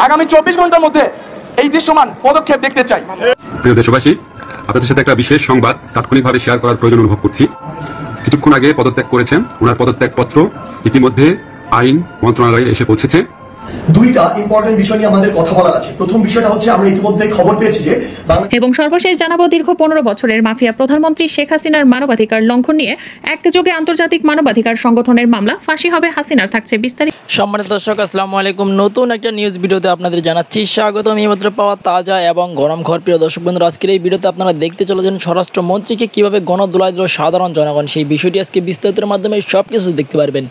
আগামী 24 ঘন্টার মধ্যে এই দৃশ্যমান পদক্ষেপ দেখতে চাই। প্রিয় দেশবাসী, আপনাদের সাথে একটা বিশেষ সংবাদ তাৎক্ষণিকভাবে শেয়ার করার প্রয়োজন অনুভব করছি। কিছুক্ষণ আগে পদত্যাগ করেছেন, ওনার পদত্যাগ পত্র ইতিমধ্যে আইন মন্ত্রণালয়ে এসে পৌঁছেছে। দুইটা ইম্পর্টেন্ট বিষয় নিয়ে আমাদের কথা বলার আছে। প্রথম বিষয়টা হচ্ছে আমরা ইতিমধ্যে খবর পেয়েছি যে এবং সর্বশেষ জানাবো দীর্ঘ 15 বছরের মাফিয়া প্রধানমন্ত্রী শেখ হাসিনার মানবাধিকার লঙ্ঘন নিয়ে একযোগে আন্তর্জাতিক মানবাধিকার সংগঠনের মামলা, ফাঁসি হবে হাসিনার। থাকছে বিস্তারিত। সম্মানিত দর্শক, আসসালামু আলাইকুম। নতুন একটা নিউজ ভিডিওতে আপনাদের জানাচ্ছি স্বাগতম। এইমাত্র পাওয়া তাজা এবং গরম খবর। প্রিয় দর্শক বন্ধুরা, আজকের এই ভিডিওতে আপনারা দেখতে চলেছেন স্বরাষ্ট্রমন্ত্রীকে কিভাবে গণদোলাই দিল সাধারণ জনগণ। সেই বিষয়টি আজকে বিস্তারিতের মাধ্যমে সবকিছু দেখতে পারবেন।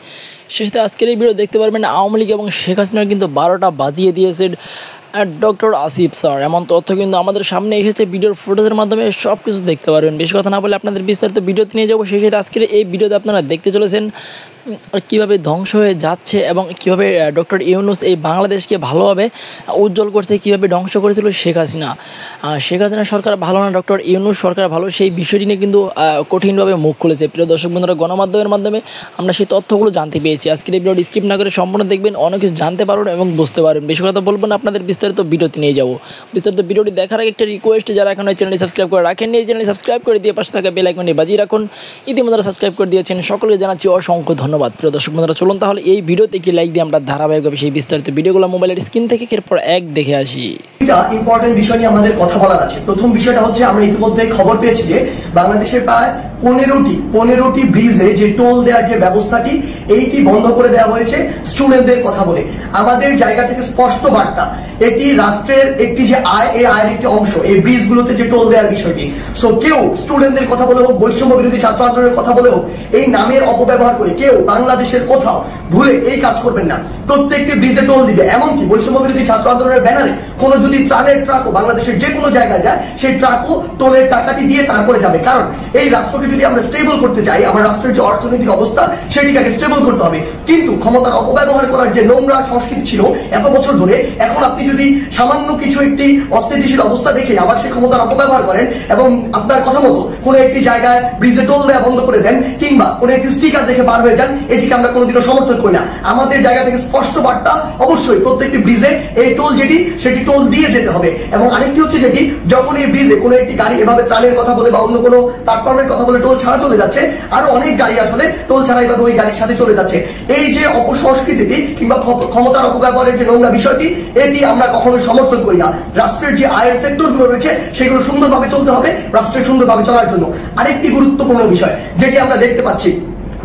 শেষে আজকের এই ভিডিও দেখতে পারবেন আওয়ামী লীগ এবং শেখ হাসিনার কিন্তু 12টা বাজিয়ে দিয়েছেন ডক্টর আসিফ স্যার। এমন তথ্য কিন্তু আমাদের সামনে এসেছে ভিডিওর ফুটেজের মাধ্যমে, সব কিছু দেখতে পারবেন। বেশি কথা না বলে আপনাদের বিস্তারিত ভিডিওতে নিয়ে যাবো। সেই সাথে আজকের এই ভিডিওতে আপনারা দেখতে চলেছেন কীভাবে ধ্বংস হয়ে যাচ্ছে এবং কীভাবে ডক্টর ইউনূস এই বাংলাদেশকে ভালোভাবে উজ্জ্বল করছে, কীভাবে ধ্বংস করেছিল শেখ হাসিনা। শেখ হাসিনা সরকার ভালো না, ডক্টর ইউনূস সরকার ভালো, সেই বিষয়টি নিয়ে কিন্তু কঠিনভাবে মুখ খুলেছে। প্রিয় দর্শক বন্ধুরা, গণমাধ্যমের মাধ্যমে আমরা সেই তথ্যগুলো জানতে পেরেছি। আজকের এই ভিডিওটি স্কিপ না করে সম্পূর্ণ দেখবেন, অনেক কিছু জানতে পারবেন এবং বুঝতে পারবেন। বেশি কথা বলবো না, আপনাদের বিস্তারিত ভিডিওতে নিয়ে যাবো। বিস্তারিত ভিডিওটি দেখার আগে একটা রিকোয়েস্ট, যারা এখন এই চ্যানেলটি সাবস্ক্রাইব করে রাখেন, এই চ্যানেলটি সাবস্ক্রাইব করে দিয়ে পাশে থাকা বেল আইকনটি বাজিয়ে রাখুন। ইতিমধ্যে সাবস্ক্রাইব করে দিয়েছেন, সকলকে জানাচ্ছি অসংখ্য ধন্যবাদ। প্রিয় দর্শক বন্ধুরা, চলুন তাহলে এই ভিডিওতে একটি লাইক দিয়ে আমরা ধারাবাহিকভাবে সেই বিস্তারিত ভিডিওগুলো মোবাইলের স্ক্রিন থেকে এরপর এক দেখে আসি। দুইটা ইম্পর্টেন্ট বিষয় নিয়ে আমাদের কথা বলার আছে। প্রথম বিষয়টা হচ্ছে আমরা ইতিমধ্যে খবর পেয়েছি যে বাংলাদেশের প্রায় 15টি ব্রিজে যে টোল দেওয়ার যে ব্যবস্থাটি, এইটি বন্ধ করে দেওয়া হয়েছে স্টুডেন্টদের কথা বলে। আমাদের জায়গা থেকে স্পষ্ট বার্তা, এটি রাষ্ট্রের একটি যে আয়, এই আয়ের একটি অংশ এই ব্রিজগুলোতে যে টোল দেওয়ার বিষয়টি। সো কেউ স্টুডেন্টদের কথা বলে হোক, বৈষম্য বিরোধী ছাত্র আন্দোলনের কথা বলে হোক, এই নামের অপব্যবহার করে কেউ বাংলাদেশের কোথাও ভুলে এই কাজ করবেন না। প্রত্যেকটি ব্রিজে টোল দিবে, এমনকি বৈষম্য বিরোধী ছাত্র আন্দোলনের ব্যানারে কোনো যদি ত্রাণের ট্রাকও বাংলাদেশের যে কোনো জায়গায় যায়, সেই ট্রাকও টোলের টাকাটি দিয়ে তারপরে যাবে। কারণ এই রাষ্ট্রকে যদি আমরা স্টেবল করতে চাই, আমার রাষ্ট্রের যে অর্থনৈতিক অবস্থা সেটিকে স্টেবল করতে হবে। কিন্তু ক্ষমতার অপব্যবহার করার যে নোংরা সংস্কৃতি ছিল এত বছর ধরে, এখন আপনি যদি সামান্য কিছু একটি অস্থিতিশীল অবস্থা দেখে আবার সেই ক্ষমতার অপব্যবহার করেন এবং আপনার কথা মতো কোনো একটি জায়গায় ব্রিজে টোল দেওয়া বন্ধ করে দেন কিংবা কোনো একটি স্টিকার দেখে পার হয়ে যান, এটিকে আমরা কোনোদিনও সমর্থন করি না। আমাদের জায়গা থেকে স্পষ্ট বার্তা, অবশ্যই প্রত্যেকটি ব্রিজে এই টোল যেটি সেটি টোল দিয়ে যেতে হবে। এবং আরেকটি হচ্ছে যেটি, যখন এই ব্রিজে কোনো একটি গাড়ি এভাবে ত্রাণের কথা বলে বা অন্য কোনো প্ল্যাটফর্মের কথা বলে টোল ছাড়া চলে যাচ্ছে, আরো অনেক গাড়ি আসলে টোল ছাড়া এভাবে ওই গাড়ির সাথে চলে যাচ্ছে। এই যে অপসংস্কৃতিটি কিংবা ক্ষমতার অপব্যবহারের যে নোংরা বিষয়টি, এটি আমরা কখনোই সমর্থন করি না। রাষ্ট্রের যে আয়ের সেক্টরগুলো রয়েছে সেগুলো সুন্দরভাবে চলতে হবে রাষ্ট্রের সুন্দরভাবে চলার জন্য। আরেকটি গুরুত্বপূর্ণ বিষয় যেটি আমরা দেখতে পাচ্ছি,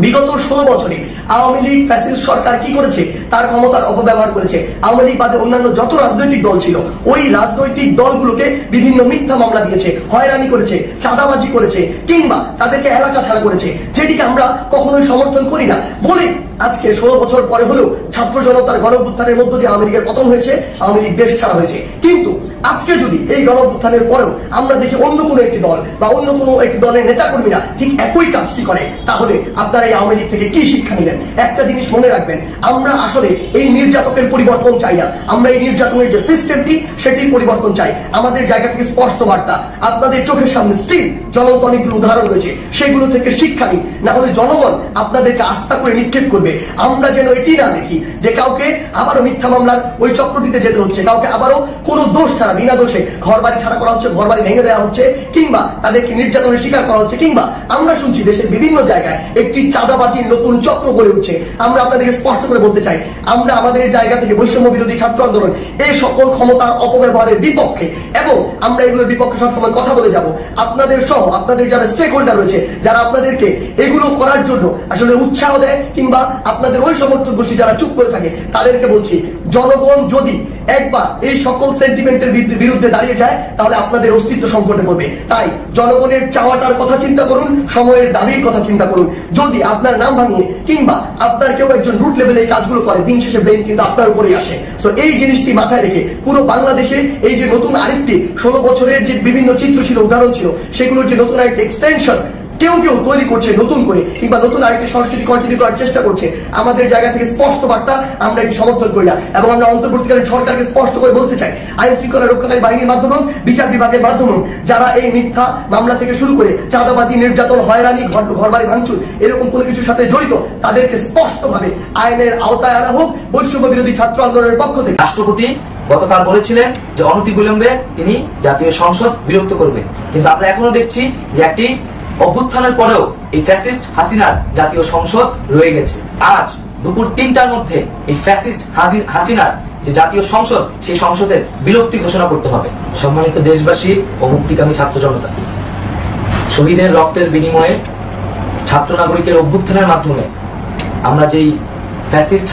বিগত 16 বছরে আওয়ামী লীগ ফ্যাসিস্ট সরকার কি করেছে, তার ক্ষমতার অপব্যবহার করেছে। আওয়ামী লীগ বাদে অন্যান্য যত রাজনৈতিক দল ছিল, ওই রাজনৈতিক দলগুলোকে বিভিন্ন মিথ্যা মামলা দিয়েছে, হয়রানি করেছে, চাঁদাবাজি করেছে কিংবা তাদেরকে এলাকা ছাড়া করেছে, যেটিকে আমরা কখনোই সমর্থন করি না। বলে আজকে 16 বছর পরে হলেও ছাত্র জনতার গণঅভ্যুত্থানের মধ্য দিয়ে আওয়ামী লীগের পতন হয়েছে, আওয়ামী লীগ দেশ ছাড়া হয়েছে। কিন্তু আজকে যদি এই গণঅভ্যুত্থানের পরেও আমরা দেখি অন্য কোনো একটি দল বা অন্য কোনো একটি দলের নেতাকর্মীরা ঠিক একই কাজটি করে, তাহলে আপনারা এই আওয়ামী লীগ থেকে কি শিক্ষা নিলেন? একটা জিনিস মনে রাখবেন, আমরা আসলে এই নির্যাতকের পরিবর্তন চাই না, আমরা এই নির্যাতনের যে সিস্টেমটি সেটির পরিবর্তন চাই। আমাদের জায়গা থেকে স্পষ্ট বার্তা, আপনাদের চোখের সামনে স্টিল জ্বলন্ত অনেকগুলো উদাহরণ রয়েছে, সেগুলো থেকে শিক্ষা নিন, না হলে জনগণ আপনাদেরকে আস্থা করে নিক্ষেপ করবে। আমরা যেন এটি না দেখি যে কাউকে আবারও মিথ্যা মামলার ওই চক্রটিতে যেতে হচ্ছে, কাউকে আবারও কোনো দোষ ছাড়া বিনা দোষে ঘর বাড়ি ছাড়া করা হচ্ছে, ঘর বাড়ি ভেঙে দেওয়া হচ্ছে কিংবা তাদেরকে নির্যাতনের শিকার করা হচ্ছে, কিংবা আমরা শুনছি দেশের বিভিন্ন জায়গায় একটি চাঁদাবাজির নতুন চক্র গড়ে উঠছে। আমরা আপনাদেরকে স্পষ্ট করে বলতে চাই, আমরা আমাদের জায়গা থেকে বৈষম্য বিরোধী ছাত্র আন্দোলন এই সকল ক্ষমতার অপব্যবহারের বিপক্ষে এবং আমরা এগুলোর বিপক্ষে সবসময় কথা বলে যাব। আপনাদের সহ আপনাদের যারা স্টেক হোল্ডার রয়েছে, যারা আপনাদেরকে এগুলো করার জন্য আসলে উৎসাহ দেয় কিংবা আপনাদের ওই সমর্থক গোষ্ঠী যারা চুপ করে থাকে, তাদেরকে বলছি, জনগণ যদি একবার এই সকল সেন্টিমেন্টের বিরুদ্ধে দাঁড়িয়ে যায় তাহলে আপনাদের অস্তিত্ব সংকটে পড়বে। তাই জনগণের চাওয়াটার কথা চিন্তা করুন, সময়ের দাবির কথা চিন্তা করুন। যদি আপনার নাম ভাঙিয়ে কিংবা আপনার কেউ একজন রুট লেভেলে এই কাজগুলো করে, দিন শেষে ব্লেম কিন্তু আপনার উপরেই আসে। তো এই জিনিসটি মাথায় রেখে পুরো বাংলাদেশে এই যে নতুন আরেকটি 16 বছরের যে বিভিন্ন চিত্র ছিল, উদাহরণ ছিল, সেগুলোর যে নতুন আরেকটি এক্সটেনশন কেউ কেউ তৈরি করছে নতুন করে কিংবা নতুন আরেকটি সংস্কৃতি কন্টিনিউ করার চেষ্টা করছে, আমাদের জায়গা থেকে স্পষ্ট বার্তা, আমরা এটি সমর্থন করি না। এবং আমরা অন্তর্বর্তীকালীন সরকারকে স্পষ্ট করে বলতে চাই, আইন শৃঙ্খলা রক্ষাকারী বাহিনীর মাধ্যমে, বিচার বিভাগের মাধ্যমে যারা এই মিথ্যা মামলা থেকে শুরু করে চাঁদাবাজি, নির্যাতন, হয়রানি, ঘরবাড়ি ভাঙচুর এরকম কোনো কিছুর সাথে জড়িত, তাদেরকে স্পষ্টভাবে আইনের আওতায় আনা হোক বৈষম্য বিরোধী ছাত্র আন্দোলনের পক্ষ থেকে। রাষ্ট্রপতি গতকাল বলেছিলেন যে অনতিবিলম্বে তিনি জাতীয় সংসদ বিলুপ্ত করবেন, কিন্তু আমরা এখনো দেখছি যে একটি অভ্যুত্থানের পরেও এই ফ্যাসিস্ট হাসিনার জাতীয় সংসদ রয়ে গেছে। আজ দুপুর 3টার মধ্যে এই ফ্যাসিস্ট হাসিনার যে জাতীয় সংসদ, সেই সংসদের বিলুপ্তি ঘোষণা করতে হবে। সম্মানিত দেশবাসী ও মুক্তিকামী ছাত্র জনতা, শহীদের রক্তের বিনিময়ে ছাত্র নাগরিকের অভ্যুত্থানের মাধ্যমে আমরা যেই ফ্যাসিস্ট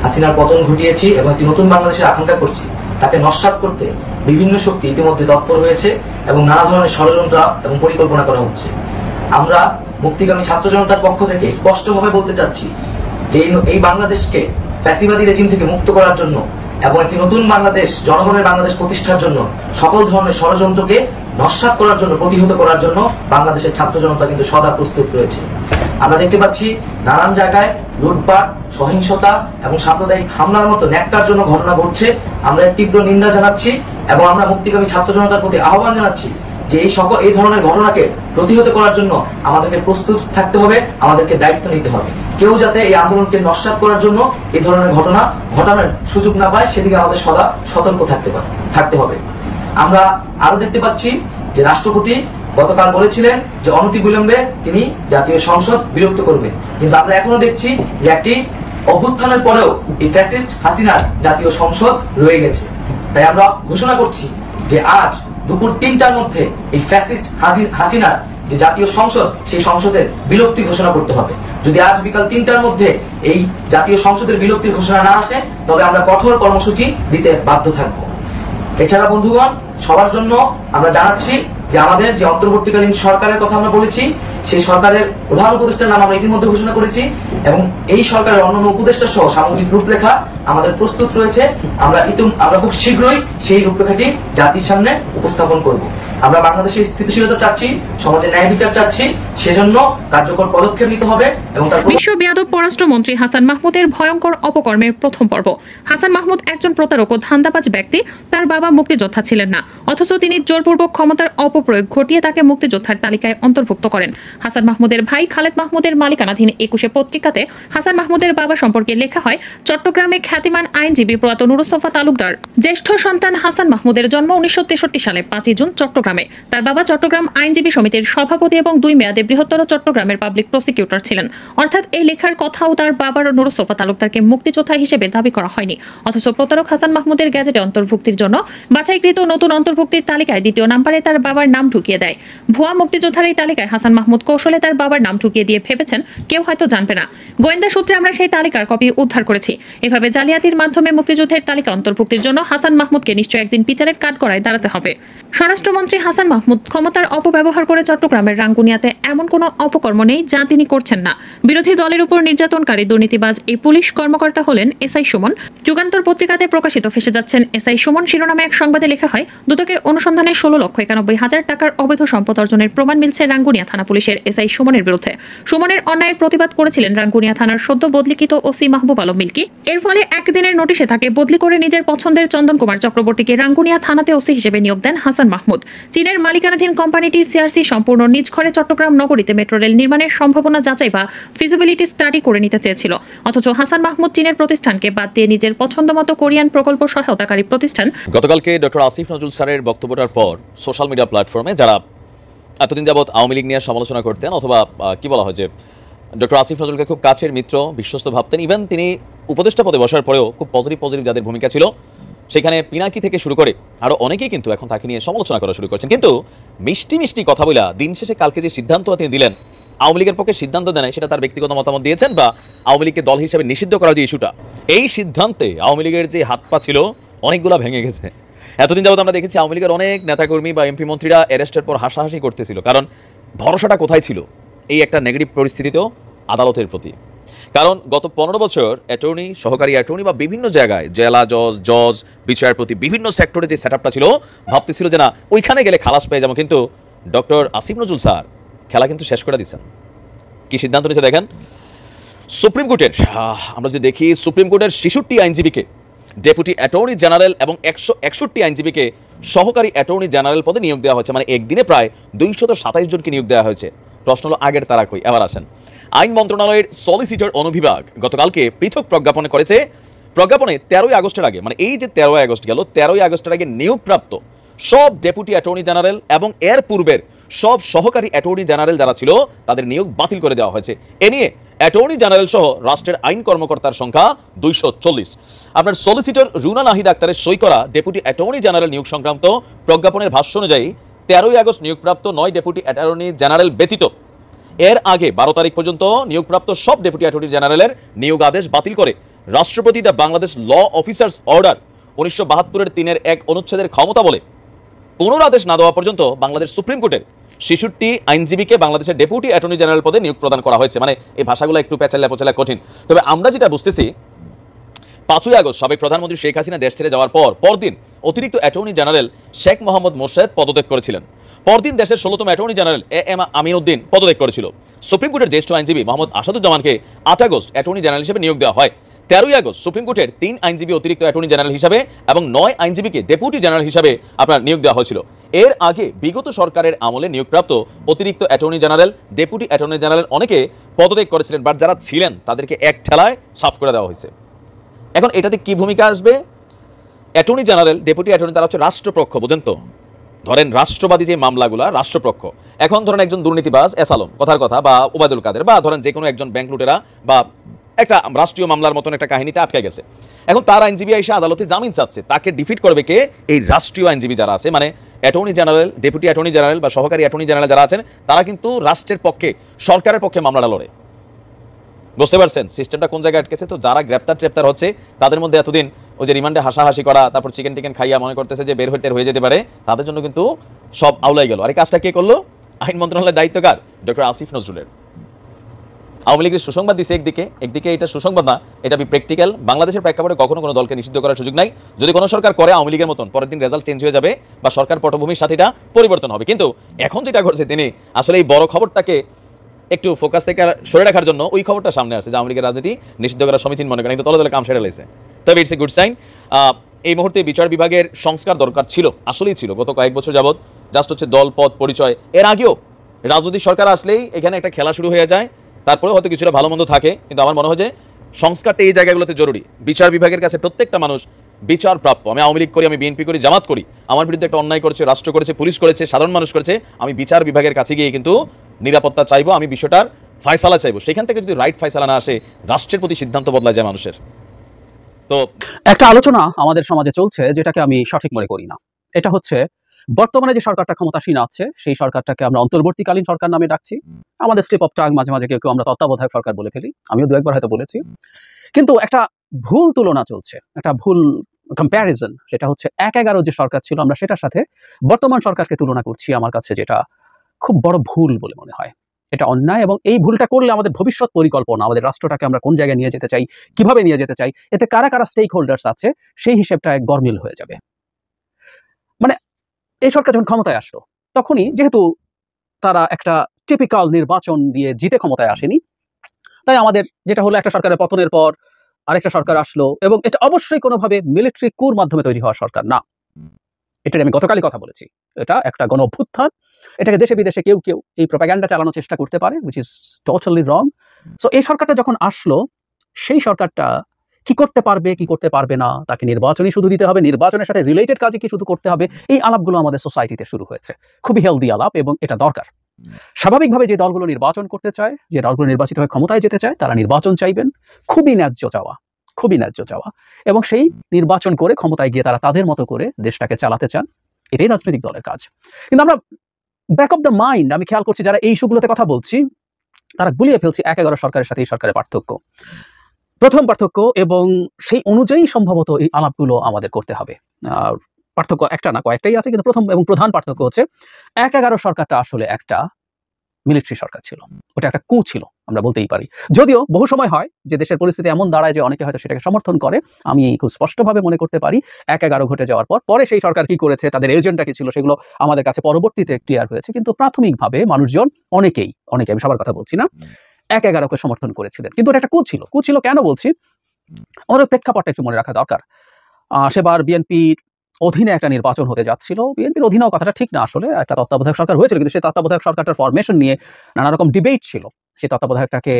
হাসিনার পতন ঘটিয়েছি এবং একটি নতুন বাংলাদেশের আকাঙ্ক্ষা করছি, তাকে নস্যাৎ করতে বিভিন্ন শক্তি ইতিমধ্যে তৎপর হয়েছে এবং নানা ধরনের ষড়যন্ত্র এবং পরিকল্পনা করা হচ্ছে। আমরা মুক্তিকামী ছাত্র জনতার পক্ষ থেকে স্পষ্টভাবে বলতে চাচ্ছি যে এই বাংলাদেশকে ফ্যাসিবাদী রেজিম থেকে মুক্ত করার জন্য এবং একটি নতুন বাংলাদেশ, জনগণের বাংলাদেশ প্রতিষ্ঠার জন্য সকল ধরনের ষড়যন্ত্রকে নস্যাৎ করার জন্য, প্রতিহত করার জন্য বাংলাদেশের ছাত্র জনতা কিন্তু সদা প্রস্তুত রয়েছে। আমরা দেখতে পাচ্ছি নানান জায়গায় লুটপাট, সহিংসতা এবং সাম্প্রদায়িক হামলার মতো ন্যাক্কারজনক ঘটনা ঘটছে। আমরা এর তীব্র নিন্দা জানাচ্ছি এবং আমরা মুক্তিকামী ছাত্র জনতার প্রতি আহ্বান জানাচ্ছি যে এই ধরনের ঘটনাকে প্রতিহত করার জন্য আমাদেরকে প্রস্তুত থাকতে হবে, আমাদেরকে দায়িত্ব নিতে হবে। কেউ যাতে এই আন্দোলনকে নস্যাৎ করার জন্য এই ধরনের ঘটনা ঘটানোর সুযোগ না পায়, সেদিকে আমাদের সদা সতর্ক থাকতে হবে। আমরা আরো দেখতে পাচ্ছি যে রাষ্ট্রপতি গতকাল বলেছিলেন যে অনতিবিলম্বে তিনি জাতীয় সংসদ বিলুপ্ত করবেন, কিন্তু আমরা এখনো দেখছি যে একটি অভ্যুত্থানের পরেও এই ফ্যাসিস্ট হাসিনার জাতীয় সংসদ রয়ে গেছে। তাই আমরা ঘোষণা করছি যে আজ দুপুর 3টার মধ্যে এই ফ্যাসিস্ট হাসিনার যে জাতীয় সংসদ, সেই সংসদের বিলুপ্তি ঘোষণা করতে হবে। যদি আজ বিকাল 3টার মধ্যে এই জাতীয় সংসদের বিলুপ্তির ঘোষণা না আসে, তবে আমরা কঠোর কর্মসূচি দিতে বাধ্য থাকব। এছাড়া বন্ধুগণ, সবার জন্য আমরা জানাচ্ছি যে আমাদের যে অন্তর্বর্তীকালীন সরকারের কথা আমরা বলেছি, সেই সরকারের প্রধান উপদেষ্টার নাম আমরা ইতিমধ্যে ঘোষণা করেছি এবং এই সরকারের অন্যান্য উপদেষ্টা সহ সামগ্রিক রূপরেখা আমাদের প্রস্তুত রয়েছে। আমরা খুব শীঘ্রই সেই রূপরেখাটি জাতির সামনে উপস্থাপন করব। আমরা বাংলাদেশের স্থিতিশীলতা চাচ্ছি, সমাজে ন্যায় বিচার চাচ্ছি, সেজন্য কার্যকর পদক্ষেপ নিতে হবে। এবং বিশ্ব বেয়াদব পররাষ্ট্রমন্ত্রী হাসান মাহমুদের ভয়ঙ্কর অপকর্মের প্রথম পর্ব। হাসান মাহমুদ একজন প্রতারক ও ধান্দাবাজ ব্যক্তি। তার বাবা মুক্তিযোদ্ধা ছিলেন না, অথচ তিনি জোরপূর্বক ক্ষমতার অপপ্রয়োগ ঘটিয়ে তাকে মুক্তিযোদ্ধার তালিকায় অন্তর্ভুক্ত করেন। হাসান মাহমুদের ভাই খালেদ মাহমুদের মালিকানাধীন 21 পত্রিকাতে হাসান মাহমুদের বাবা সম্পর্কে লেখা হয়, চট্টগ্রামে খ্যাতিমান আইনজীবী প্রয়াত নুরুস্তফা তালুকদার জ্যেষ্ঠ সন্তান হাসান মাহমুদের জন্ম 1963 সালে 5 জুন চট্টগ্রামে। তার বাবা চট্টগ্রাম আইনজীবী সমিতির সভাপতি এবং 2 মেয়াদে বৃহত্তর চট্টগ্রামের পাবলিক প্রসিকিউটর ছিলেন। অর্থাৎ এই লেখার কথাও তার বাবার নুরুস্তফা তালুকদারকে মুক্তিযোদ্ধা হিসেবে দাবি করা হয়নি, অথচ প্রতারক হাসান মাহমুদের গ্যাজেটে অন্তর্ভুক্তির জন্য বাছাইকৃত নতুন অন্তর্ভুক্তির তালিকায় 2য় নম্বরে তার বাবার নাম ঢুকিয়ে দেয়। ভুয়া মুক্তিযোদ্ধার এই তালিকায় হাসান মাহমুদ কৌশলে তার বাবার নাম ঢুকিয়ে দিয়ে ভেবেছেন কেউ হয়তো জানবে না। গোয়েন্দা সূত্রে আমরা সেই তালিকার কপি উদ্ধার করেছি। এভাবে জালিয়াতির মাধ্যমে মুক্তিযুদ্ধের তালিকা অন্তর্ভুক্তির জন্য হাসান মাহমুদকে নিশ্চয় একদিন বিচারের কাঠগড়ায় দাঁড়াতে হবে। স্বরাষ্ট্রমন্ত্রী হাসান মাহমুদ ক্ষমতার অপব্যবহার করে চট্টগ্রামের রাঙ্গুনিয়াতে এমন কোনো অপকর্ম নেই যা তিনি করছেন না। বিরোধী দলের উপর নির্যাতনকারী দুর্নীতিবাজ এই পুলিশ কর্মকর্তা হলেন এসআই সুমন। যুগান্তর পত্রিকাতে প্রকাশিত ফেসে যাচ্ছেন এসআই সুমন শিরোনামে এক সংবাদে লেখা হয়, দুদকের অনুসন্ধানে 16,91,000 টাকার অবৈধ সম্পদ অর্জনের প্রমাণ মিলছে রাঙ্গুনিয়া থানা পুলিশের এসআই সুমনের বিরুদ্ধে। সুমনের অন্যায়ের প্রতিবাদ করেছিলেন রাঙ্গুনিয়া থানার সদ্য বদলিকৃত ওসি মাহবুব আলম মিল্কি। এর ফলে একদিনের নোটিশে তাকে বদলি করে নিজের পছন্দের চন্দন কুমার চক্রবর্তীকে রাঙ্গুনিয়া থানাতে ওসি হিসেবে নিয়োগ দেন হাসান মাহমুদ। চীনের মালিকানাধীন কোম্পানিটি সিআরসি সম্পূর্ণ নিজ ঘরে চট্টগ্রাম নগরীতে মেট্রো রেল নির্মাণের সম্ভাবনা যাচাই বা ফিজিবিলিটি স্টাডি করে নিতে চেয়েছিল, অথচ হাসান মাহমুদ চীনের প্রতিষ্ঠানকে বাদ দিয়ে নিজের পছন্দমতো কোরিয়ান প্রকল্প সহায়তাকারী প্রতিষ্ঠান। গতকালকে ডক্টর আসিফ নজরুল স্যারের বক্তব্যটার পর সোশ্যাল মিডিয়া প্ল্যাটফর্মে যারা এতদিন যাবৎ আওয়ামী লীগ নিয়ে সমালোচনা করতেন অথবা কি বলা হয় যে ডক্টর আসিফ নজরুলকে খুব কাছের মিত্র, বিশ্বস্ত ভাবতেন, ইভেন তিনি উপদেষ্টা পদে বসার পরেও খুব পজিটিভ যাদের ভূমিকা ছিল, সেখানে পিনাকি থেকে শুরু করে আরও অনেকেই কিন্তু এখন তাকে নিয়ে সমালোচনা করা শুরু করছেন। কিন্তু মিষ্টি কথা বলা দিন শেষে কালকে যে সিদ্ধান্ত তিনি দিলেন, আওয়ামী লীগের পক্ষে সিদ্ধান্ত দেয় সেটা তার ব্যক্তিগত মতামত দিয়েছেন বা আওয়ামী লীগকে দল হিসেবে নিষিদ্ধ করার যে ইস্যুটা, এই সিদ্ধান্তে আওয়ামী লীগের যে হাত পা ছিল অনেকগুলা ভেঙে গেছে। এতদিন যাবত আমরা দেখেছি আওয়ামী লীগের অনেক নেতাকর্মী বা এমপি মন্ত্রীরা অ্যারেস্টের পর হাসাহাসি করতেছিল, কারণ ভরসাটা কোথায় ছিল এই একটা নেগেটিভ পরিস্থিতিতেও আদালতের প্রতি। কারণ গত 15 বছর অ্যাটর্নি, সহকারী অ্যাটর্নি বা বিভিন্ন জায়গায় জেলা জজ বিচারপতি বিভিন্ন সেক্টরে যে সেটআপটা ছিল, ভাবতেছিল যে না ওইখানে গেলে খালাস পেয়ে যাবো, কিন্তু ডক্টর আসিফ নজরুল স্যার খেলা কিন্তু শেষ করে দিচ্ছেন। কি সিদ্ধান্ত নিয়েছে দেখেন, সুপ্রিম কোর্টের আমরা যদি দেখি সুপ্রিম কোর্টের 66 আইনজীবীকে ডেপুটি অ্যাটর্নি জেনারেল এবং 161 আইনজীবীকে সহকারী অ্যাটর্নি জেনারেল পদে নিয়োগ দেওয়া হয়েছে। মানে একদিনে প্রায় 227 জনকে নিয়োগ দেওয়া হয়েছে। প্রশ্ন হলো আগের তারা কই? এবার আসেন, আইন মন্ত্রণালয়ের সলিসিটর অনুবিভাগ গতকালকে পৃথক প্রজ্ঞাপন করেছে প্রজ্ঞাপনে 13ই আগস্টের আগে, মানে এই যে 13ই আগস্ট গেল, 13ই আগস্টের আগে নিয়োগপ্রাপ্ত সব ডেপুটি অ্যাটর্নি জেনারেল এবং এর পূর্বের সব সহকারী অ্যাটর্নি জেনারেল যারা ছিল তাদের নিয়োগ বাতিল করে দেওয়া হয়েছে। এ নিয়ে অ্যাটর্নি জেনারেল সহ রাষ্ট্রের আইন কর্মকর্তার সংখ্যা 240। আপনার সলিসিটর রুনা নাহিদ আক্তারের সই করা ডেপুটি অ্যাটর্নি জেনারেল নিয়োগ সংক্রান্ত প্রজ্ঞাপনের ভাষ্য অনুযায়ী 13ই আগস্ট নিয়োগপ্রাপ্ত 9 ডেপুটি অ্যাটর্নি জেনারেল ব্যতীত এর আগে 12 তারিখ পর্যন্ত নিয়োগপ্রাপ্ত সব ডেপুটি অ্যাটর্নি জেনারেলের নিয়োগ আদেশ বাতিল করে রাষ্ট্রপতি the Bangladesh law officers order 1972-এর 3-1 অনুচ্ছেদের ক্ষমতা বলে পুনরাদেশ না দেওয়া পর্যন্ত বাংলাদেশ সুপ্রিম কোর্টের 66 আইনজীবীকে বাংলাদেশের ডেপুটি অ্যাটর্নি জেনারেল পদে নিয়োগ প্রদান করা হয়েছে। মানে এই ভাষাগুলো একটু পেঁচালে পোচালে কঠিন, তবে আমরা যেটা বুঝতেছি 5ই আগস্ট সাবেক প্রধানমন্ত্রী শেখ হাসিনা দেশ ছেড়ে যাওয়ার পরদিন অতিরিক্ত অ্যাটর্নি জেনারেল শেখ মোহাম্মদ মোর্শেদ পদত্যাগ করেছিলেন। পরদিন দেশের 16তম attorney general M Amin Uddin পদত্যাগ করেছিল। সুপ্রিম কোর্টের জ্যেষ্ঠ আইনজীবী মোহাম্মদ আসাদুজ্জামানকে 8 আগস্ট অ্যাটর্নি জেনারেল হিসেবে নিয়োগ দেওয়া হয়। 13ই আগস্ট সুপ্রিম কোর্টের 3 আইনজীবী অতিরিক্ত অ্যাটর্নি জেনারেল হিসাবে এবং 9 আইনজীবীকে ডেপুটি জেনারেল হিসাবে আপনার নিয়োগ দেওয়া হয়েছিল। এর আগে বিগত সরকারের আমলে নিয়োগপ্রাপ্ত অতিরিক্ত attorney general, deputy attorney general অনেকে পদত্যাগ করেছিলেন, বাট যারা ছিলেন তাদেরকে এক ঠেলায় সাফ করে দেওয়া হয়েছে। এখন এটাতে কি ভূমিকা আসবে? অ্যাটর্নি জেনারেল, ডেপুটি অ্যাটর্নি তারা হচ্ছে রাষ্ট্রপক্ষ, বুঝেন তো? ধরেন রাষ্ট্রবাদী যে মামলাগুলো রাষ্ট্রপক্ষ, এখন ধরেন একজন দুর্নীতিবাজ এস আলম কথার কথা বা ওবায়দুল কাদের বা ধরেন যে কোনো একজন ব্যাংক লুটেরা বা একটা রাষ্ট্রীয় মামলার মতন একটা কাহিনীতে আটকে গেছে, এখন তার আইনজীবী এসে আদালতে জামিন চাচ্ছে, তাকে ডিফিট করবে কে? এই রাষ্ট্রীয় আইনজীবী যারা আছে, মানে attorney general, deputy attorney general বা সহকারী অ্যাটর্নি জেনারেল যারা আছেন তারা কিন্তু রাষ্ট্রের পক্ষে, সরকারের পক্ষে মামলাটা লড়ে। বুঝতে পারছেন সিস্টেমটা কোন জায়গায় আটকেছে? তো যারা গ্রেপ্তার হচ্ছে তাদের মধ্যে এতদিন ওই যে রিমান্ডে হাসাহাসি করা, তারপর চিকেন টিকেন খাইয়া মনে করতেছে যে বের হয়ে যেতে পারে, তাদের জন্য কিন্তু সব আউলাই গেল। আর এই কাজটা কে করলো? আইন মন্ত্রণালয়ের দায়িত্বকার ডক্টর আসিফ নজরুলের। আওয়ামী লীগের সুসংবাদ দিচ্ছে একদিকে এটা সুসংবাদ না, এটা প্র্যাকটিক্যাল। বাংলাদেশের প্রেক্ষাপটে কখনো কোনো দলকে নিষিদ্ধ করার সুযোগ নাই। যদি কোনো সরকার করে আওয়ামী লীগের মতন, পরের দিন রেজাল্ট চেঞ্জ হয়ে যাবে বা সরকার পটভূমির সাথে এটা পরিবর্তন হবে। কিন্তু এখন যেটা করছে তিনি আসলে এই বড় খবরটাকে একটু ফোকাস থেকে সরে রাখার জন্য ওই খবরটা সামনে আসছে যে আওয়ামী লীগের রাজনীতি নিষিদ্ধ করার সমীচীন মনে করেন, কিন্তু তলে তলে কাম সেরে লেছে। তবে ইটস এ গুড সাইন। এই মুহূর্তে বিচার বিভাগের সংস্কার দরকার ছিল, আসলেই ছিল। গত কয়েক বছর যাবৎ জাস্ট হচ্ছে দল, পদ, পরিচয়। এর আগেও রাজনৈতিক সরকার আসলেই এখানে একটা খেলা শুরু হয়ে যায়, তারপরে হয়তো কিছুটা ভালো মন্দ থাকে, কিন্তু আমার মনে হয় যে সংস্কারটা এই জায়গাগুলোতে জরুরি। বিচার বিভাগের কাছে প্রত্যেকটা মানুষ বিচার প্রাপ্য। আমি আওয়ামী লীগ করি, আমি বিএনপি করি, জামাত করি, আমার বিরুদ্ধে একটা অন্যায় করেছে, রাষ্ট্র করেছে, পুলিশ করেছে, সাধারণ মানুষ করেছে, আমি বিচার বিভাগের কাছে গিয়ে কিন্তু নিরাপত্তা চাইবো, আমি বিষয়টার ফায়সালা চাইবো। সেখান থেকে যদি রাইট ফায়সালা না আসে, রাষ্ট্রের প্রতি সিদ্ধান্ত বদলা যায় মানুষের। তো একটা আলোচনা আমাদের সমাজে চলছে যেটাকে আমি সঠিক মনে করি না। এটা হচ্ছে বর্তমানে যে সরকারটা ক্ষমতাসীন আছে সেই সরকারটাকে আমরা অন্তর্বর্তীকালীন সরকার নামে ডাকছি। আমাদের স্লিপ অফ টাং মাঝে মাঝে কেউ আমরা তত্ত্বাবধায়ক সরকার বলে ফেলি, আমিও দু একবার হয়তো বলেছি। কিন্তু একটা ভুল তুলনা চলছে, একটা ভুল কম্প্যারিজন, সেটা হচ্ছে 1/11 যে সরকার ছিল আমরা সেটার সাথে বর্তমান সরকারকে তুলনা করছি। আমার কাছে যেটা খুব বড় ভুল বলে মনে হয়, এটা অন্যায়। এবং এই ভুলটা করলে আমাদের ভবিষ্যৎ পরিকল্পনা, আমাদের রাষ্ট্রটাকে আমরা কোন জায়গায় নিয়ে যেতে চাই, কিভাবে নিয়ে যেতে চাই, এতে কারা কারা স্টেক হোল্ডার্স আছে সেই হিসেবটা গরমিল হয়ে যাবে। মানে এই সরকার যখন ক্ষমতায় আসলো তখনই যেহেতু তারা একটা টিপিক্যাল নির্বাচন দিয়ে জিতে ক্ষমতায় আসেনি, তাই আমাদের যেটা হলো একটা সরকারের পতনের পর আরেকটা সরকার আসলো, এবং এটা অবশ্যই কোনোভাবে মিলিটারি কুর মাধ্যমে তৈরি হওয়া সরকার না। এটা আমি গতকালই কথা বলেছি, এটা একটা গণ অভ্যুত্থান। এটাকে দেশে বিদেশে কেউ কেউ এই প্রোপাগ্যান্ডা চালানোর চেষ্টা করতে পারে, which is totally wrong. So এই সরকারটা যখন আসলো, সেই সরকারটা কি করতে পারবে কি করতে পারবে না, তাকে নির্বাচনই শুধু দিতে হবে, নির্বাচনের সাথে রিলেটেড কাজে কি শুধু করতে হবে, এই আলাপগুলো আমাদের সোসাইটিতে শুরু হয়েছে। খুবই হেলদি আলাপ, এবং এটা দরকার। স্বাভাবিকভাবে যে দলগুলো নির্বাচন করতে চায়, যে দলগুলো নির্বাচিত হয়ে ক্ষমতায় যেতে চায়, তারা নির্বাচন চাইবেন, খুবই ন্যায্য চাওয়া, এবং সেই নির্বাচন করে ক্ষমতায় গিয়ে তারা তাদের মতো করে দেশটাকে চালাতে চান। এটাই রাজনৈতিক দলের কাজ। কিন্তু আমরা ব্যাক অফ দ্য মাইন্ড আমি খেয়াল করছি যারা এই ইস্যুগুলোতে কথা বলছি, তারা গুলিয়ে ফেলছি 1/11 সরকারের সাথে এই সরকারের পার্থক্য, প্রথম পার্থক্য, এবং সেই অনুযায়ী সম্ভবত এই আলাপগুলো আমাদের করতে হবে। পার্থক্য একটা না, কয়েকটাই আছে, কিন্তু প্রথম এবং প্রধান পার্থক্য হচ্ছে 1/11 সরকারটা আসলে একটা মিলিটারি সরকার ছিল, ওটা একটা কু ছিল আমরা বলতেই পারি। যদিও বহু সময় হয় যে দেশের পরিস্থিতি এমন দাঁড়ায় যে অনেকে হয়তো সেটাকে সমর্থন করে, আমি খুব স্পষ্টভাবে মনে করতে পারি 1/11 ঘটে যাওয়ার পরে সেই সরকার কি করেছে, তাদের এজেন্ডা কি ছিল, সেগুলো আমাদের কাছে পরবর্তীতে ক্লিয়ার হয়েছে। কিন্তু প্রাথমিকভাবে মানুষজন অনেকেই, আমি সবার কথা বলছি না, 1/11কে সমর্থন করেছিলেন। কিন্তু এটা একটা কু ছিল কেন বলছি, আমাদের প্রেক্ষাপটটা একটু মনে রাখা দরকার। সেবার বিএনপির অধীনে একটা নির্বাচন হতে যাচ্ছিল, বিএনপির অধীনেও কথাটা ঠিক না, আসলে একটা তত্ত্বাবধায়ক সরকার হয়েছিল, কিন্তু সেই তত্ত্বাবধায়ক সরকারটার ফরমেশন নিয়ে নানা রকম ডিবেট ছিল। সেই তত্ত্বাবধায়কটাকে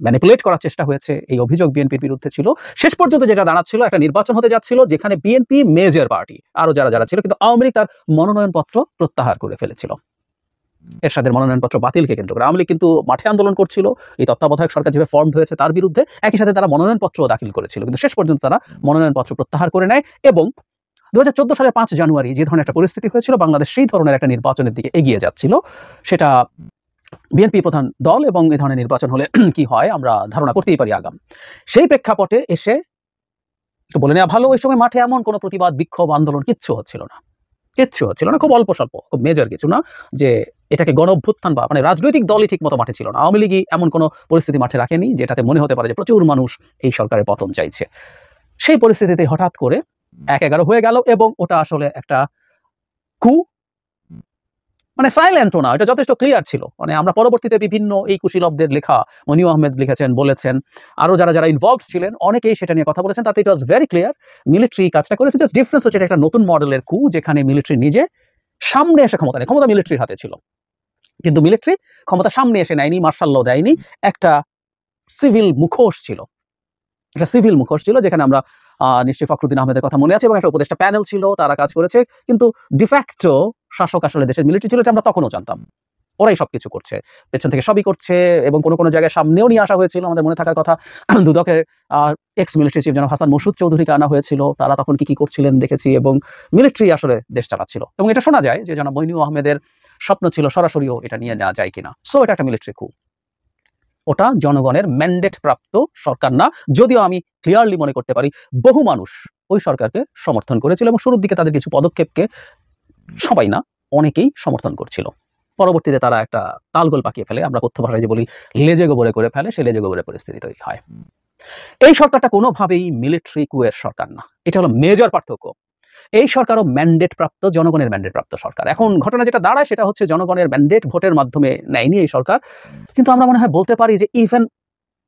ম্যানিপুলেট করার চেষ্টা হয়েছে, এই অভিযোগ বিএনপির বিরুদ্ধে ছিল। শেষ পর্যন্ত যেটা দাঁড়াচ্ছিল, একটা নির্বাচন হতে যাচ্ছিল যেখানে বিএনপি মেজর পার্টি, আরো যারা ছিল, কিন্তু আওয়ামী লীগ তার মনোনয়নপত্র প্রত্যাহার করে ফেলেছিল। এরশাদের মনোনয়নপত্র বাতিলকে কেন্দ্র করে আওয়ামী লীগ কিন্তু মাঠে আন্দোলন করছিল এই তত্ত্বাবধায়ক সরকার যেভাবে ফর্মড হয়েছে তার বিরুদ্ধে। একই সাথে তারা মনোনয়নপত্র দাখিল করেছিল, কিন্তু শেষ পর্যন্ত তারা মনোনয়নপত্র প্রত্যাহার করে নেয় এবং 2014 সালের 5 জানুয়ারি যে ধরনের একটা পরিস্থিতি হয়েছিল, বাংলাদেশ সেই ধরনের একটা নির্বাচনের দিকে এগিয়ে যাচ্ছিল। সেটা বিএনপি প্রধান দল এবং এই ধরনের নির্বাচন হলে কি হয় আমরা ধারণা করতেই পারি আগাম। সেই প্রেক্ষাপটে এসে একটু বলে নেওয়া ভালো, ওই সময় মাঠে এমন কোনো প্রতিবাদ, বিক্ষোভ, আন্দোলন কিচ্ছু হচ্ছিল না, খুব অল্প স্বল্প, খুব মেজর কিছু না যে এটাকে গণ অভ্যুত্থান বা মানে রাজনৈতিক দলই ঠিক মতো মাঠে ছিল না। আওয়ামী লীগই এমন কোনো পরিস্থিতি মাঠে রাখেনি যেটাতে মনে হতে পারে যে প্রচুর মানুষ এই সরকারের পতন চাইছে। সেই পরিস্থিতিতে হঠাৎ করে 1-11 হয়ে গেল এবং ওটা আসলে একটা কু, মানে সাইলেন্টও না, এটা যথেষ্ট ক্লিয়ার ছিল। মানে আমরা পরবর্তীতে বিভিন্ন এই কুশীলবদের লেখা, মনিউ আহমেদ লিখেছেন, বলেছেন, আরো যারা ইনভলভ ছিলেন অনেকেই সেটা নিয়ে কথা বলেছেন, তাতে ইট ওয়াজ ভেরি ক্লিয়ার মিলিটারি কাজটা করেছে। জাস্ট ডিফারেন্স হচ্ছে এটা একটা নতুন মডেলের কু, যেখানে মিলিটারি নিজে সামনে এসে ক্ষমতা নেয়। ক্ষমতা মিলিটারির হাতে ছিল, কিন্তু মিলিটারি ক্ষমতা সামনে এসে নেয়নি, মার্শাল ল দেয়নি, একটা সিভিল মুখোশ ছিল, যেখানে আমরা নিশ্চয়ই ফখরুদ্দিন আহমেদের কথা মনে আছে, এবং একটা উপদেষ্টা প্যানেল ছিল, তারা কাজ করেছে, কিন্তু ডিফ্যাক্টো শাসক আসলে দেশের মিলিটারি ছিল, এটা আমরা তখনও জানতাম। ওরাই সবকিছু করছে, পেছন থেকে সবই করছে, এবং কোনো জায়গায় সামনেও নিয়ে আসা হয়েছিল। আমাদের মনে থাকার কথা, দুদকে এক্স মিলিটারি চিফ জনাব হাসান মসুদ চৌধুরীকে আনা হয়েছিল, তারা তখন কি করছিলেন দেখেছি, এবং মিলিটারি আসলে দেশ চালাচ্ছিল। এবং এটা শোনা যায় যে জনাব মইনু আহমেদের স্বপ্ন ছিল সরাসরিও এটা নিয়ে নেওয়া যায় কিনা। সো এটা একটা মিলিটারি কু, ওটা জনগণের ম্যান্ডেট প্রাপ্ত সরকার না, যদিও আমি ক্লিয়ারলি মনে করতে পারি বহু মানুষ ওই সরকারকে সমর্থন করেছিল এবং শুরুর দিকে তাদের কিছু পদক্ষেপকে, সবাই না অনেকেই সমর্থন করছিল। পরবর্তীতে তারা একটা তালগোল পাকিয়ে ফেলে, আমরা কথ্য ভাষায় যে বলি লেজে গোবরে করে ফেলে, সে লেজে গোবরে পরিস্থিতি তৈরি হয়। এই সরকারটা কোনোভাবেই মিলিটারি কুয়ের সরকার না, এটা হলো মেজর পার্থক্য। এই সরকারও ম্যান্ডেট প্রাপ্ত, জনগণের ম্যান্ডেট প্রাপ্ত সরকার। এখন ঘটনা যেটা দাঁড়ায় সেটা হচ্ছে জনগণের ম্যান্ডেট ভোটের মাধ্যমে নেয়নি এই সরকার, কিন্তু আমরা মনে হয় বলতে পারি যে ইভেন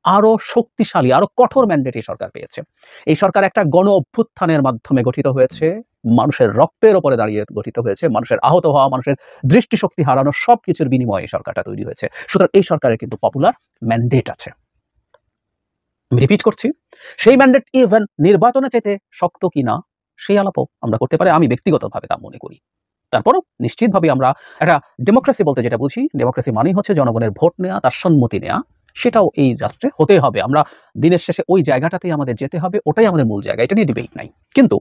আরো শক্তিশালী, আরো কঠোর ম্যান্ডেট এই সরকার পেয়েছে। এই সরকার একটা গণ অভ্যুত্থানের মাধ্যমে গঠিত হয়েছে, মানুষের রক্তের ওপরে দাঁড়িয়ে গঠিত হয়েছে, মানুষের আহত হওয়া, মানুষের দৃষ্টিশক্তি হারানো সবকিছুর বিনিময়ে এই সরকারটা তৈরি হয়েছে। সুতরাং এই সরকারের কিন্তু পপুলার ম্যান্ডেট আছে। আমি রিপিট করছি, সেই ম্যান্ডেট ইভেন নির্বাচনে চাইতে শক্ত কিনা সেই আলাপও আমরা করতে পারি, আমি ব্যক্তিগতভাবে তা মনে করি। তারপরও নিশ্চিতভাবে আমরা একটা ডেমোক্রেসি বলতে যেটা বুঝি, ডেমোক্রেসি মানেই হচ্ছে জনগণের ভোট নেওয়া, তার সম্মতি নেওয়া, সেটাও এই রাষ্ট্রে হতে হবে। আমরা দিনের শেষে ওই জায়গাটাতেই আমাদের যেতে হবে, ওটাই আমাদের মূল জায়গা, এটা নিয়ে ডিবেট নাই। কিন্তু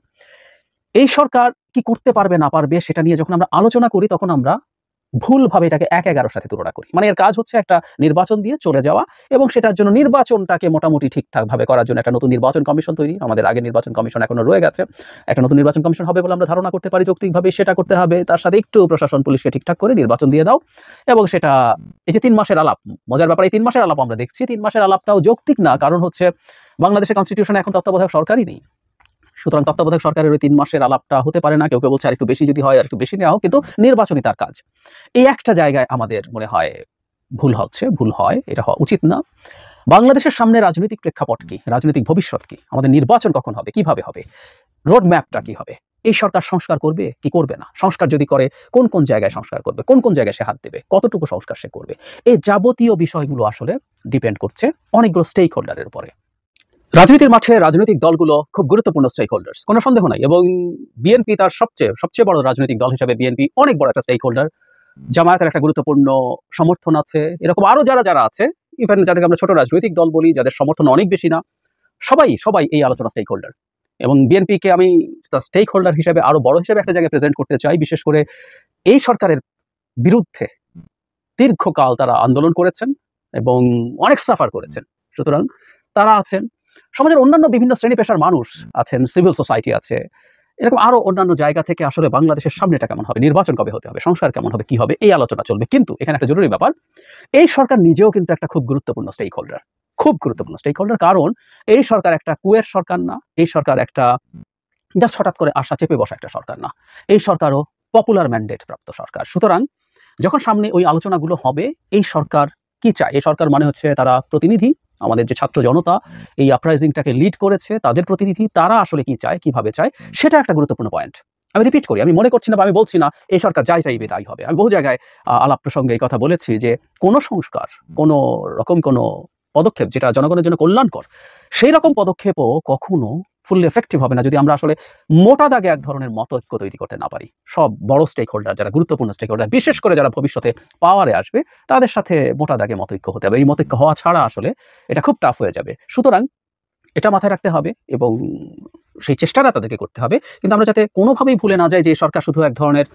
এই সরকার কি করতে পারবে না পারবে সেটা নিয়ে যখন আমরা আলোচনা করি, তখন আমরা ভুলভাবে এটাকে 1-11 সাথে তুলনা করি। মানে এর কাজ হচ্ছে একটা নির্বাচন দিয়ে চলে যাওয়া, এবং সেটার জন্য নির্বাচনটাকে মোটামুটি ঠিকঠাকভাবে করার জন্য একটা নতুন নির্বাচন কমিশন তৈরি। আমাদের আগে নির্বাচন কমিশন এখনো রয়ে গেছে, একটা নতুন নির্বাচন কমিশন হবে বলে আমরা ধারণা করতে পারি যৌক্তিকভাবে। সেটা করতে হবে, তার সাথে একটু প্রশাসন পুলিশকে ঠিকঠাক করে নির্বাচন দিয়ে দাও। এবং সেটা এই যে 3 মাসের আলাপ, মজার ব্যাপার, এই 3 মাসের আলাপ আমরা দেখছি, 3 মাসের আলাপটাও যৌক্তিক না, কারণ হচ্ছে বাংলাদেশের কনস্টিটিউশনে এখন তত্ত্বাবধায়ক সরকারই নেই। সুতরাং তত্ত্বাবধায়ক সরকারের ওই 3 মাসের আলাপটা হতে পারে না। কেউ বলছে আর একটু বেশি যদি হয় আর একটু বেশি নেওয়া হোক, কিন্তু নির্বাচনই তার কাজ। এই একটা জায়গায় আমাদের মনে হয় ভুল হয়, এটা হওয়া উচিত না। বাংলাদেশের সামনে রাজনৈতিক প্রেক্ষাপট কি, রাজনৈতিক ভবিষ্যৎ কি, আমাদের নির্বাচন কখন হবে, কিভাবে হবে, রোড ম্যাপটা কি হবে, এই সরকার সংস্কার করবে কি করবে না, সংস্কার যদি করে কোন জায়গায় সংস্কার করবে, কোন জায়গায় সে হাত দেবে, কতটুকু সংস্কার সে করবে, এই যাবতীয় বিষয়গুলো আসলে ডিপেন্ড করছে অনেকগুলো স্টেক হোল্ডারের উপরে। রাজনীতির মাঠে রাজনৈতিক দলগুলো খুব গুরুত্বপূর্ণ স্টেক হোল্ডার্স, কোনো সন্দেহ নাই। এবং বিএনপি তার সবচেয়ে বড় রাজনৈতিক দল হিসেবে বিএনপি অনেক বড় একটা স্টেক হোল্ডার। জামায়াতের একটা গুরুত্বপূর্ণ সমর্থন আছে, এরকম আরো যারা আছে, ইভেন যাদেরকে আমরা ছোট রাজনৈতিক দল বলি, যাদের সমর্থন অনেক বেশি না, সবাই এই আলোচনা স্টেক হোল্ডার। এবং বিএনপিকে আমি স্টেক হোল্ডার হিসেবে আরো বড় হিসেবে একটা জায়গায় প্রেজেন্ট করতে চাই। বিশেষ করে এই সরকারের বিরুদ্ধে দীর্ঘকাল তারা আন্দোলন করেছেন এবং অনেক সাফার করেছেন। সুতরাং তারা আছেন, সমাজের অন্যান্য বিভিন্ন শ্রেণী পেশার মানুষ আছেন, সিভিল সোসাইটি আছে, এরকম আরো অন্যান্য জায়গা থেকে আসলে বাংলাদেশের সামনেটা কেমন হবে, নির্বাচন কবে হতে হবে, সংস্কার কেমন হবে, কি হবে, এই আলোচনা চলবে। কিন্তু এখানে একটা জরুরি ব্যাপার, এই সরকার নিজেও কিন্তু একটা খুব গুরুত্বপূর্ণ স্টেক হোল্ডার, কারণ এই সরকার একটা কুয়ের সরকার না, এই সরকার একটা জাস্ট হঠাৎ করে আশা চেপে বসা একটা সরকার না, এই সরকারও পপুলার ম্যান্ডেট প্রাপ্ত সরকার। সুতরাং যখন সামনে ওই আলোচনাগুলো হবে, এই সরকার কি চায়, এই সরকার মানে হচ্ছে তারা প্রতিনিধি, আমাদের যে ছাত্র জনতা এই আপরাইজিংটাকে লিড করেছে তাদের প্রতিনিধি, তারা আসলে কি চায়, কিভাবে চায়, সেটা একটা গুরুত্বপূর্ণ পয়েন্ট। আমি রিপিট করি, আমি মনে করছি না বা আমি বলছি না এই সরকার যাই চাইবে তাই হবে। আমি বহু জায়গায় আলাপ প্রসঙ্গে এই কথা বলেছি যে কোনো সংস্কার, কোনো রকম কোনো পদক্ষেপ যেটা জনগণের জন্য কল্যাণকর, সেই রকম পদক্ষেপও কখনো ফুললি এফেক্টিভ হবে না যদি আমরা আসলে মোটা দাগে এক ধরনের মতৈক্য তৈরি করতে না পারি। সব বড় স্টেক হোল্ডার, যারা গুরুত্বপূর্ণ স্টেক হোল্ডার, বিশেষ করে যারা ভবিষ্যতে পাওয়ারে আসবে, তাদের সাথে মোটা দাগে মতৈক্য হতে হবে। এই মতৈক্য হওয়া ছাড়া আসলে এটা খুব টাফ হয়ে যাবে। সুতরাং এটা মাথায় রাখতে হবে এবং সেই চেষ্টাটা তাদেরকে করতে হবে। কিন্তু আমরা যাতে কোনোভাবেই ভুলে না যাই যে সরকার শুধু এক ধরনের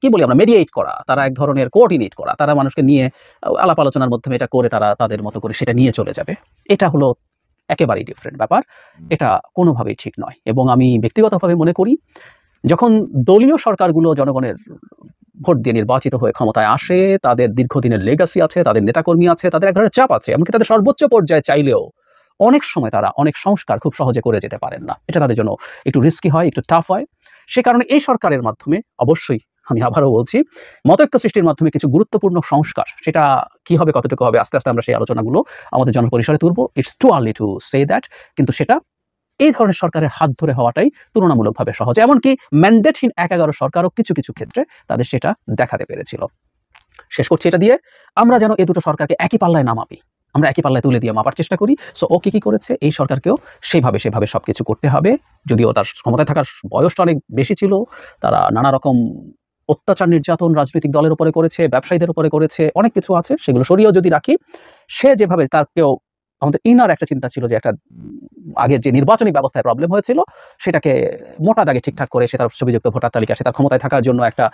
কি বলি আমরা, মেডিয়েট করা, তারা এক ধরনের কোঅর্ডিনেট করা, তারা মানুষকে নিয়ে আলাপ আলোচনার মাধ্যমে এটা করে তারা তাদের মতো করে সেটা নিয়ে চলে যাবে। এটা হলো একেবারেই ডিফারেন্ট ব্যাপার, এটা কোনোভাবেই ঠিক নয়। এবং আমি ব্যক্তিগতভাবে মনে করি যখন দলীয় সরকারগুলো জনগণের ভোট দিয়ে নির্বাচিত হয়ে ক্ষমতায় আসে, তাদের দীর্ঘদিনের লেগাসি আছে, তাদের নেতাকর্মী আছে, তাদের এক ধরনের চাপ আছে, এমনকি তাদের সর্বোচ্চ পর্যায়ে চাইলেও অনেক সময় তারা অনেক সংস্কার খুব সহজে করে যেতে পারেন না। এটা তাদের জন্য একটু রিস্কি হয়, একটু টাফ হয়। সে কারণে এই সরকারের মাধ্যমে অবশ্যই, আমি আবারও বলছি, মতৈক্য সৃষ্টির মাধ্যমে কিছু গুরুত্বপূর্ণ সংস্কার, সেটা কি হবে, কতটুকু হবে, আস্তে আস্তে আমরা সেই আলোচনাগুলো আমাদের জনপরিসরে তুলব। It's too early to say that. কিন্তু সেটা এই ধরনের সরকারের হাত ধরে হওয়াটাই তুলনামূলকভাবে সহজ। এমনকি ম্যান্ডেটহীন ১-১১ সরকারও কিছু কিছু ক্ষেত্রে তাদের সেটা দেখাতে পেরেছিল। শেষ করছি এটা দিয়ে, আমরা যেন এই দুটো সরকারকে একই পাল্লায় না মাপি, আমরা একই পাল্লায় তুলে দিয়ে মাপার চেষ্টা করি। সো ও কি করেছে, এই সরকারকেও সেভাবে সবকিছু করতে হবে। যদিও তার ক্ষমতায় থাকার বয়সটা অনেক বেশি ছিল, তারা নানা রকম অত্যাচার নির্যাতন রাজনৈতিক দলের উপরে করেছে, ব্যবসায়ীদের উপরে করেছে, অনেক কিছু আছে, সেগুলো সরিয়েও যদি রাখি, সে যেভাবে তারকেও, আমাদের ইনার একটা চিন্তা ছিল যে একটা আগের যে নির্বাচনী ব্যবস্থায় প্রবলেম হয়েছিল সেটাকে মোটা দাগে ঠিকঠাক করে সে তার ছবিযুক্ত ভোটার তালিকা, সে তার ক্ষমতায় থাকার জন্য একটা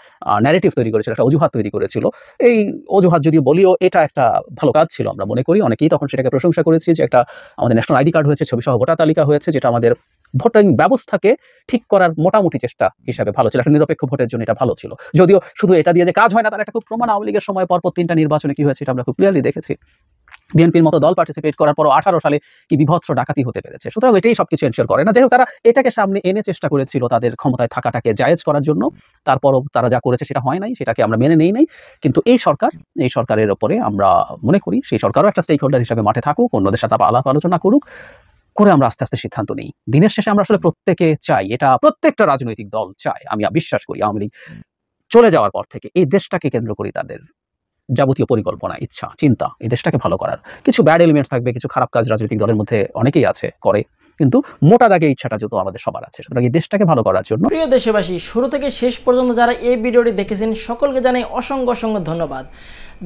ন্যারেটিভ তৈরি করেছিল, একটা অজুহাত তৈরি করেছিল। এই অজুহাত যদিও বলিও, এটা একটা ভালো কাজ ছিল আমরা মনে করি। অনেকেই তখন সেটাকে প্রশংসা করেছি যে একটা আমাদের ন্যাশনাল আইডি কার্ড হয়েছে, ছবিসহ ভোটার তালিকা হয়েছে, যেটা আমাদের ভোটিং ব্যবস্থাকে ঠিক করার মোটামুটি চেষ্টা হিসাবে ভালো ছিল, একটা নিরপেক্ষ ভোটের জন্য এটা ভালো ছিল। যদিও শুধু এটা দিয়ে যে কাজ হয় না, তার একটা খুব প্রমাণ আওয়ামী লীগের সময় পরপর 3টা নির্বাচনে কি হয়েছে এটা আমরা খুব ক্লিয়ারলি দেখেছি। বিএনপির মতো দল পার্টিসিপেট করার পরও 18 সালে কি বিভৎস ডাকাতি হতে পেরেছে। সুতরাং এটাই সবকিছু এনশিওর করে না। যাই হোক, তারা এটাকে সামনে এনে চেষ্টা করেছিল তাদের ক্ষমতায় থাকাটাকে জায়েজ করার জন্য। তারপরও তারা যা করেছে সেটা হয় নাই, সেটাকে আমরা মেনে নেই নাই। কিন্তু এই সরকারের ওপরে আমরা মনে করি সেই সরকারও একটা স্টেক হোল্ডার হিসাবে মাঠে থাকুক, অন্যদের সাথে আলাপ আলোচনা করুক, করে আমরা আস্তে আস্তে সিদ্ধান্ত নেই। দিনের শেষে আমরা আসলে প্রত্যেকে চাই, এটা প্রত্যেকটা রাজনৈতিক দল চায়, আমি বিশ্বাস করি আওয়ামী লীগ চলে যাওয়ার পর থেকে এই দেশটাকে কেন্দ্র করে তাদের যাবতীয় পরিকল্পনা, ইচ্ছা, চিন্তা, এই দেশটাকে ভালো করার। কিছু ব্যাড এলিমেন্টস থাকবে, কিছু খারাপ কাজ রাজনৈতিক দলের মধ্যে অনেকেই আছে, করে, কিন্তু মোটা দাগে ইচ্ছাটা যত আমাদের সবার আছে। সুতরাং এই দেশটাকে ভালো করার জন্য। প্রিয় দেশবাসী, শুরু থেকে শেষ পর্যন্ত যারা এই ভিডিওটি দেখেছেন সকলকে জানাই অসংখ্য ধন্যবাদ।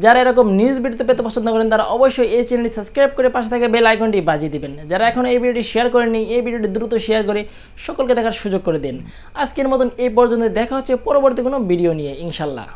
যারা এরকম নিউজ ভিডিও পেতে পছন্দ করেন তারা অবশ্যই এই চ্যানেলটি সাবস্ক্রাইব করে পাশে থাকা বেল আইকনটি বাজিয়ে দিবেন। যারা এখন এই ভিডিওটি শেয়ার করেননি, এই ভিডিওটি দ্রুত শেয়ার করে সকলকে দেখার সুযোগ করে দিন। আজকের মতন এই পর্যন্ত, দেখা হচ্ছে পরবর্তী কোনো ভিডিও নিয়ে ইনশাল্লাহ।